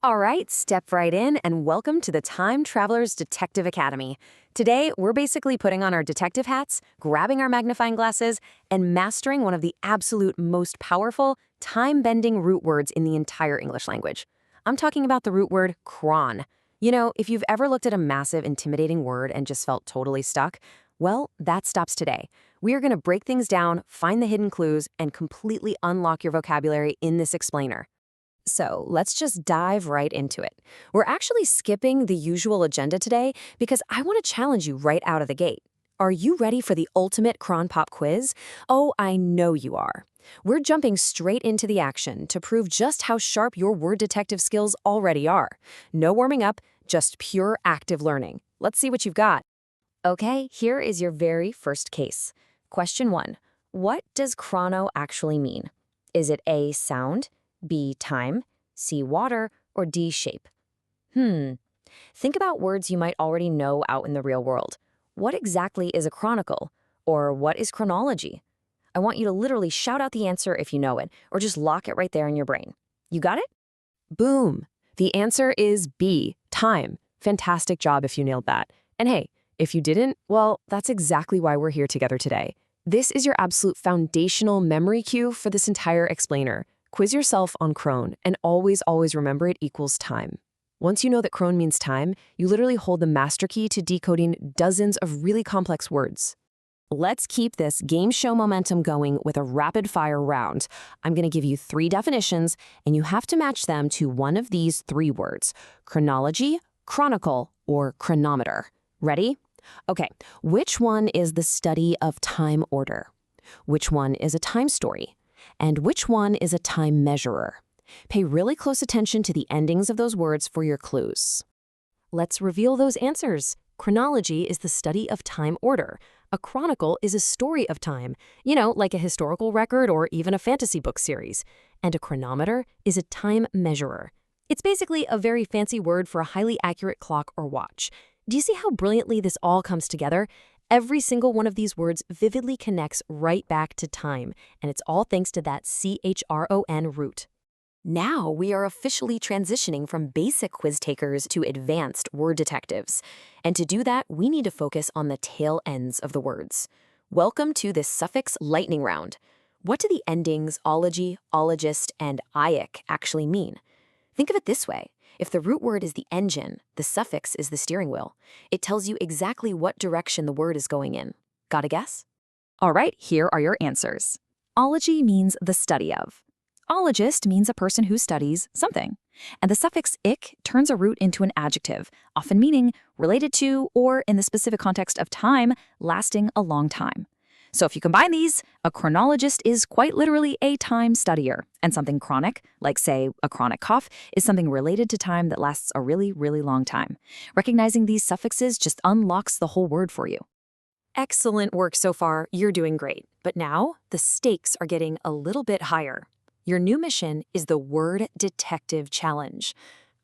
All right, step right in and welcome to the Time Traveler's Detective Academy. Today, we're basically putting on our detective hats, grabbing our magnifying glasses, and mastering one of the absolute most powerful, time-bending root words in the entire English language. I'm talking about the root word Chron. You know, if you've ever looked at a massive, intimidating word and just felt totally stuck, well, that stops today. We are going to break things down, find the hidden clues, and completely unlock your vocabulary in this explainer. So let's just dive right into it. We're actually skipping the usual agenda today because I want to challenge you right out of the gate. Are you ready for the ultimate Cron Pop quiz? Oh, I know you are. We're jumping straight into the action to prove just how sharp your word detective skills already are. No warming up, just pure active learning. Let's see what you've got. Okay, here is your very first case. Question 1. What does chrono actually mean? Is it A, sound, B, time, C, water, or D, shape? Think about words you might already know out in the real world. What exactly is a chronicle? Or what is chronology? I want you to literally shout out the answer if you know it, or just lock it right there in your brain. You got it? Boom! The answer is B, time. Fantastic job if you nailed that. And hey, if you didn't, well, that's exactly why we're here together today. This is your absolute foundational memory cue for this entire explainer. Quiz yourself on Chron, and always remember it equals time. Once you know that Chron means time, you literally hold the master key to decoding dozens of really complex words. Let's keep this game show momentum going with a rapid-fire round. I'm going to give you 3 definitions, and you have to match them to one of these 3 words: chronology, chronicle, or chronometer. Ready? Okay, which one is the study of time order? Which one is a time story? And which one is a time measurer? Pay really close attention to the endings of those words for your clues. Let's reveal those answers. Chronology is the study of time order. A chronicle is a story of time, like a historical record or even a fantasy book series. And a chronometer is a time measurer. It's basically a very fancy word for a highly accurate clock or watch. Do you see how brilliantly this all comes together? Every single one of these words vividly connects right back to time, and it's all thanks to that CHRON root. Now we are officially transitioning from basic quiz takers to advanced word detectives. And to do that, we need to focus on the tail ends of the words. Welcome to this suffix lightning round. What do the endings ology, ologist, and ic actually mean? Think of it this way. If the root word is the engine, the suffix is the steering wheel. It tells you exactly what direction the word is going in. Got a guess? All right, here are your answers. Ology means the study of. Ologist means a person who studies something. And the suffix ic turns a root into an adjective, often meaning related to, or in the specific context of time, lasting a long time. So if you combine these, a chronologist is quite literally a time studier, and something chronic, like say a chronic cough, is something related to time that lasts a really long time. Recognizing these suffixes just unlocks the whole word for you. Excellent work so far. You're doing great. But now, the stakes are getting a little bit higher. Your new mission is the Word Detective Challenge.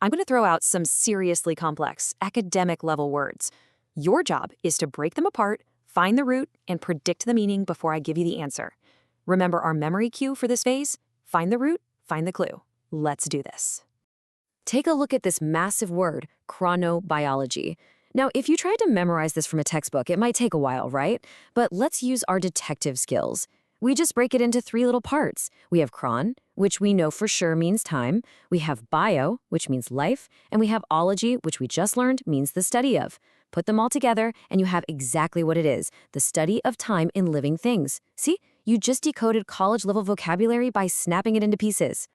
I'm going to throw out some seriously complex, academic-level words. Your job is to break them apart, find the root, and predict the meaning before I give you the answer. Remember our memory cue for this phase? Find the root, find the clue. Let's do this. Take a look at this massive word, chronobiology. Now, if you tried to memorize this from a textbook, it might take a while, right? But let's use our detective skills. We just break it into 3 little parts. We have chron, which we know for sure means time. We have bio, which means life. And we have ology, which we just learned means the study of. Put them all together, and you have exactly what it is, the study of time in living things. See? You just decoded college-level vocabulary by snapping it into pieces.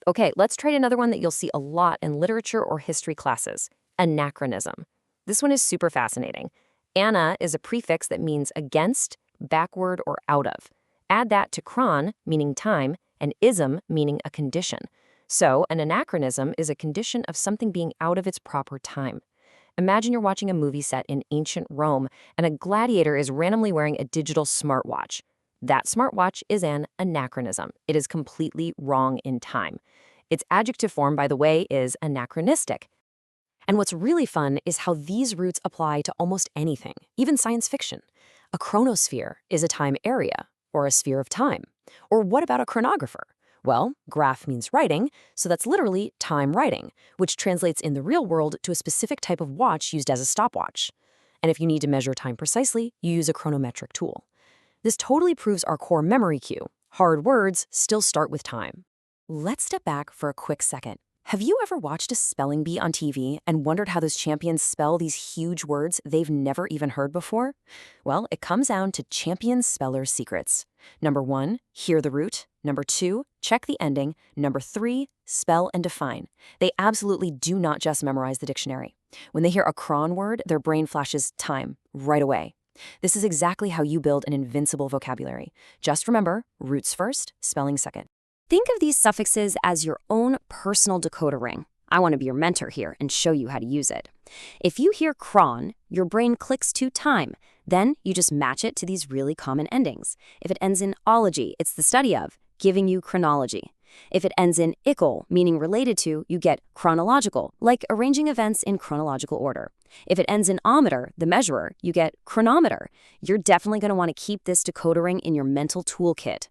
Okay, let's try another one that you'll see a lot in literature or history classes, anachronism. This one is super fascinating. Ana is a prefix that means against, backward, or out of. Add that to chron, meaning time, and ism, meaning a condition. So, an anachronism is a condition of something being out of its proper time. Imagine you're watching a movie set in ancient Rome, and a gladiator is randomly wearing a digital smartwatch. That smartwatch is an anachronism. It is completely wrong in time. Its adjective form, by the way, is anachronistic. And what's really fun is how these roots apply to almost anything, even science fiction. A chronosphere is a time area, or a sphere of time. Or what about a chronographer? Well, graph means writing, so that's literally time writing, which translates in the real world to a specific type of watch used as a stopwatch. And if you need to measure time precisely, you use a chronometric tool. This totally proves our core memory cue. Hard words still start with time. Let's step back for a quick second. Have you ever watched a spelling bee on TV and wondered how those champions spell these huge words they've never even heard before? Well, it comes down to champion spellers' secrets. Number 1, hear the root. Number 2, check the ending. Number 3, spell and define. They absolutely do not just memorize the dictionary. When they hear a Chron word, their brain flashes time right away. This is exactly how you build an invincible vocabulary. Just remember, roots first, spelling second. Think of these suffixes as your own personal decoder ring. I want to be your mentor here and show you how to use it. If you hear Chron, your brain clicks to time. Then you just match it to these really common endings. If it ends in ology, it's the study of, giving you chronology. If it ends in ical, meaning related to, you get chronological, like arranging events in chronological order. If it ends in ometer, the measurer, you get chronometer. You're definitely going to want to keep this decoder ring in your mental toolkit.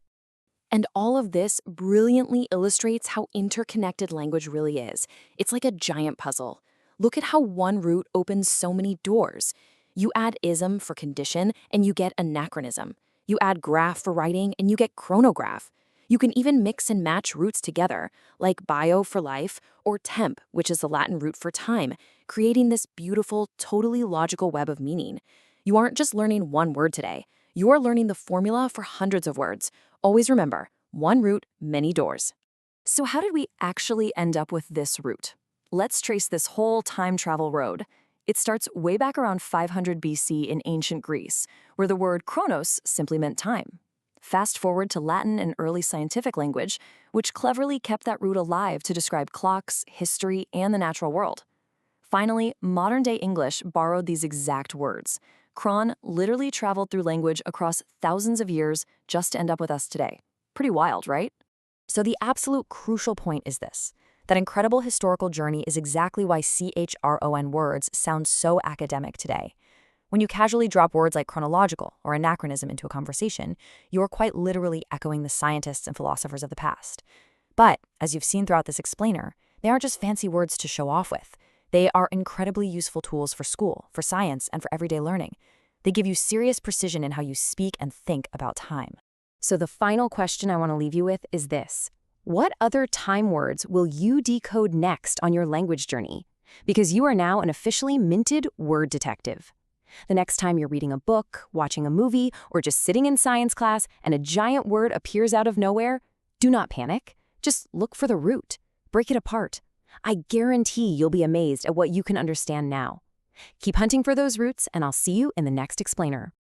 And all of this brilliantly illustrates how interconnected language really is. It's like a giant puzzle. Look at how one root opens so many doors. You add ism for condition, and you get anachronism. You add graph for writing, and you get chronograph. You can even mix and match roots together, like bio for life, or temp, which is the Latin root for time, creating this beautiful, totally logical web of meaning. You aren't just learning one word today. You are learning the formula for hundreds of words. Always remember, one root, many doors. So how did we actually end up with this root? Let's trace this whole time travel road. It starts way back around 500 BC in ancient Greece, where the word chronos simply meant time. Fast forward to Latin and early scientific language, which cleverly kept that root alive to describe clocks, history, and the natural world. Finally, modern-day English borrowed these exact words. Chron literally traveled through language across thousands of years just to end up with us today. Pretty wild, right? So the absolute crucial point is this. That incredible historical journey is exactly why CHRON words sound so academic today. When you casually drop words like chronological or anachronism into a conversation, you're quite literally echoing the scientists and philosophers of the past. But, as you've seen throughout this explainer, they aren't just fancy words to show off with. They are incredibly useful tools for school, for science, and for everyday learning. They give you serious precision in how you speak and think about time. So the final question I want to leave you with is this. What other time words will you decode next on your language journey? Because you are now an officially minted word detective. The next time you're reading a book, watching a movie, or just sitting in science class and a giant word appears out of nowhere, do not panic. Just look for the root. Break it apart. I guarantee you'll be amazed at what you can understand now. Keep hunting for those roots, and I'll see you in the next explainer.